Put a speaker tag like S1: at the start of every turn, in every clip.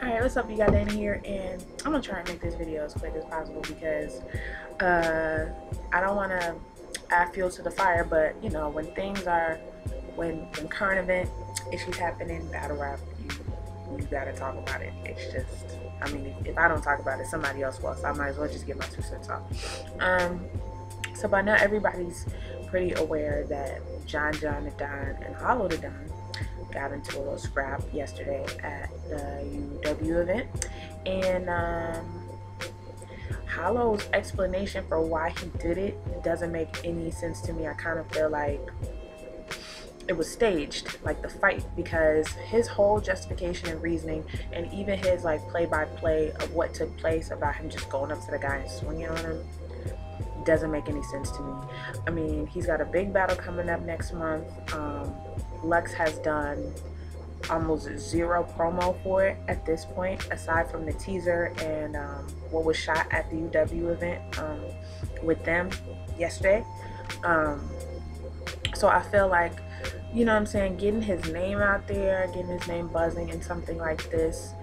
S1: Alright, what's up, you got Danny here, and I'm gonna try and make this video as quick as possible because I don't want to add fuel to the fire, but you know, when things are, when current event issues happen in battle rap, you gotta talk about it. It's just, I mean, if I don't talk about it, somebody else will, so I might as well just get my 2 cents off. So by now everybody's pretty aware that John the Don and Hollow the Don got into a little scrap yesterday at the UW event, and Hollow's explanation for why he did it doesn't make any sense to me. I kind of feel like it was staged, like the fight, because his whole justification and reasoning, and even his like play-by-play of what took place about him just going up to the guy and swinging on him, doesn't make any sense to me. I mean, he's got a big battle coming up next month. Lex has done almost zero promo for it at this point, aside from the teaser and what was shot at the UW event with them yesterday. So I feel like, you know what I'm saying, getting his name out there, getting his name buzzing in something like this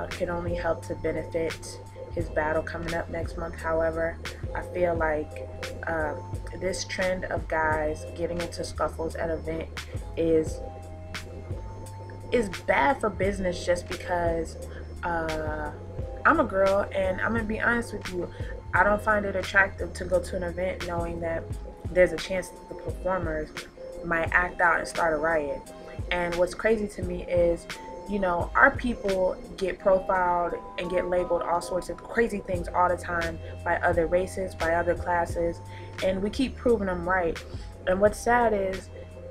S1: can only help to benefit his battle coming up next month. However, I feel like this trend of guys getting into scuffles at an event is bad for business, just because I'm a girl, and I'm gonna be honest with you, I don't find it attractive to go to an event knowing that there's a chance that the performers might act out and start a riot. And what's crazy to me is, you know, our people get profiled and get labeled all sorts of crazy things all the time by other races, by other classes, and we keep proving them right. And what's sad is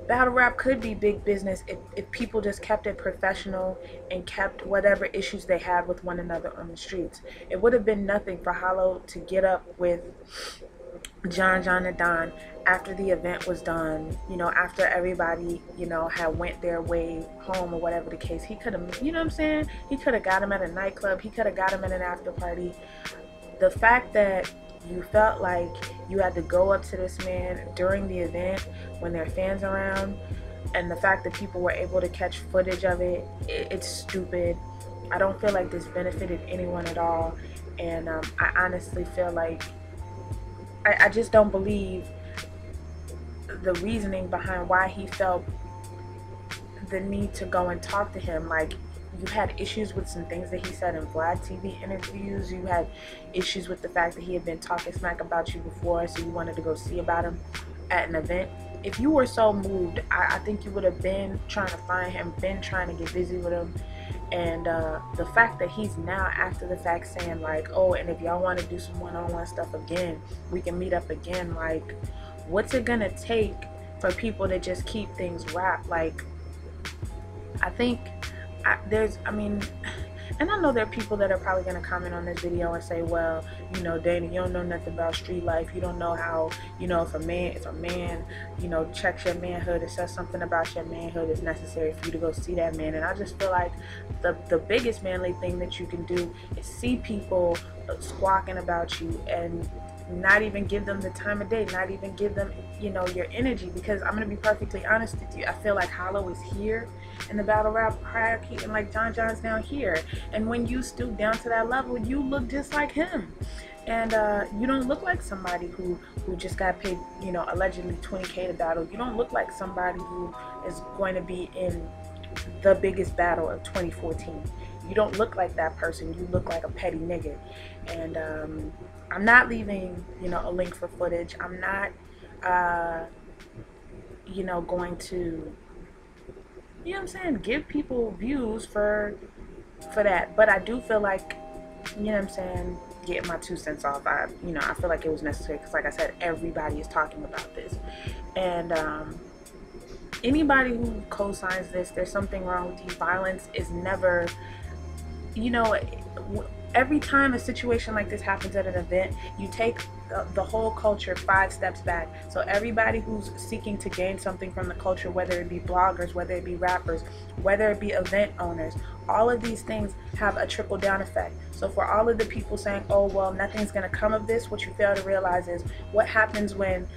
S1: battle rap could be big business if people just kept it professional and kept whatever issues they had with one another on the streets. It would have been nothing for Hollow to get up with John the Don after the event was done, you know, after everybody, you know, had went their way home or whatever the case. He could have, you know what I'm saying, he could have got him at a nightclub, he could have got him at an after party. The fact that you felt like you had to go up to this man during the event when there are fans around, and the fact that people were able to catch footage of it, it's stupid. I don't feel like this benefited anyone at all, and I honestly feel like I just don't believe the reasoning behind why he felt the need to go and talk to him. Like, you had issues with some things that he said in Vlad TV interviews. You had issues with the fact that he had been talking smack about you before, so you wanted to go see about him at an event. If you were so moved, I think you would have been trying to find him, been trying to get busy with him. And the fact that he's now after the fact saying like, oh, and if y'all want to do some one-on-one stuff again, we can meet up again. Like, what's it gonna take for people to just keep things wrapped? Like, I think I mean, and I know there are people that are probably going to comment on this video and say, well, you know, Dana, you don't know nothing about street life. You don't know how, you know, if a man, you know, checks your manhood, it says something about your manhood, it's necessary for you to go see that man. And I just feel like the biggest manly thing that you can do is see people squawking about you and not even give them the time of day, not even give them, you know, your energy. Because I'm gonna be perfectly honest with you, I feel like Hollow is here in the battle rap hierarchy, and like John's down here, and when you stoop down to that level, you look just like him. And you don't look like somebody who just got paid, you know, allegedly 20K to battle. You don't look like somebody who is going to be in the biggest battle of 2014. You don't look like that person. You look like a petty nigga. And I'm not leaving, you know, a link for footage. I'm not, you know, going to, you know what I'm saying, give people views for that. But I do feel like, you know what I'm saying, get my 2 cents off. You know, I feel like it was necessary because, like I said, everybody is talking about this. And anybody who co-signs this, there's something wrong with you. Violence is never, you know, every time a situation like this happens at an event, you take the whole culture 5 steps back. So everybody who's seeking to gain something from the culture, whether it be bloggers, whether it be rappers, whether it be event owners, all of these things have a trickle-down effect. So for all of the people saying, oh, well, nothing's going to come of this, what you fail to realize is what happens when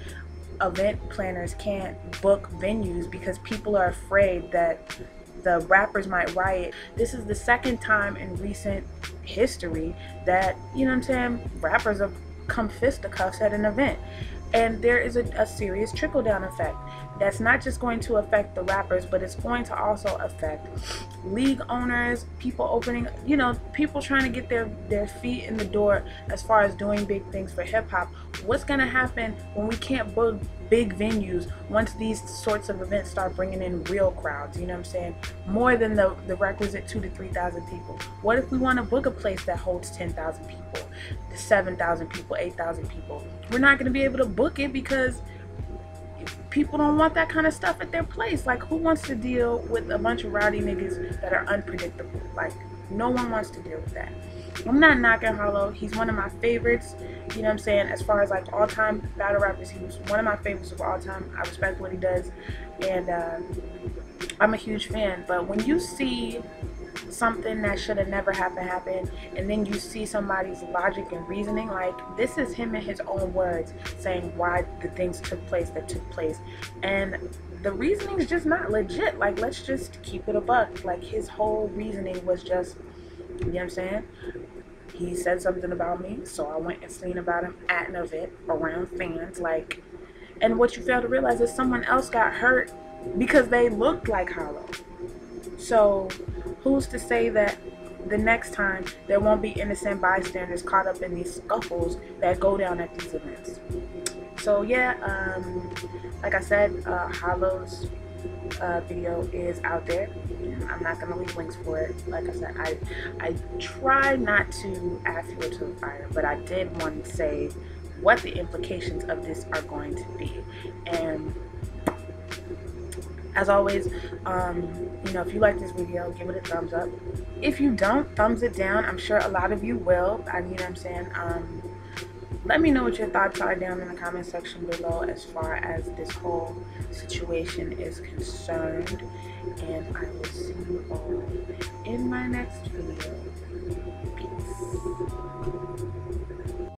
S1: event planners can't book venues because people are afraid that the rappers might riot. This is the second time in recent history that, you know what I'm saying, rappers have come fisticuffs at an event. And there is a serious trickle-down effect that's not just going to affect the rappers, but it's going to also affect league owners, people opening, you know, people trying to get their feet in the door as far as doing big things for hip-hop. What's going to happen when we can't book big venues once these sorts of events start bringing in real crowds? You know what I'm saying? More than the requisite 2,000 to 3,000 people. What if we want to book a place that holds 10,000 people, 7,000 people, 8,000 people? We're not going to be able to book it because people don't want that kind of stuff at their place. Like, who wants to deal with a bunch of rowdy niggas that are unpredictable? Like, no one wants to deal with that. I'm not knocking Hollow. He's one of my favorites, you know what I'm saying, as far as like all-time battle rappers. He was one of my favorites of all time. I respect what he does, and I'm a huge fan. But when you see something that should have never happen, and then you see somebody's logic and reasoning, like, this is him in his own words saying why the things took place that took place, and the reasoning is just not legit. Like, let's just keep it a buck. Like, his whole reasoning was just, you know what I'm saying, he said something about me, so I went and seen about him at an event around fans. Like, and what you fail to realize is someone else got hurt because they looked like Hollow. So who's to say that the next time there won't be innocent bystanders caught up in these scuffles that go down at these events? So yeah, like I said, Hollow's video is out there. I'm not gonna leave links for it. Like I said, I try not to add fuel to the fire, but I did want to say what the implications of this are going to be. And as always, you know, if you like this video, give it a thumbs up. If you don't, thumbs it down. I'm sure a lot of you will. You know what I'm saying? Let me know what your thoughts are down in the comment section below as far as this whole situation is concerned. And I will see you all in my next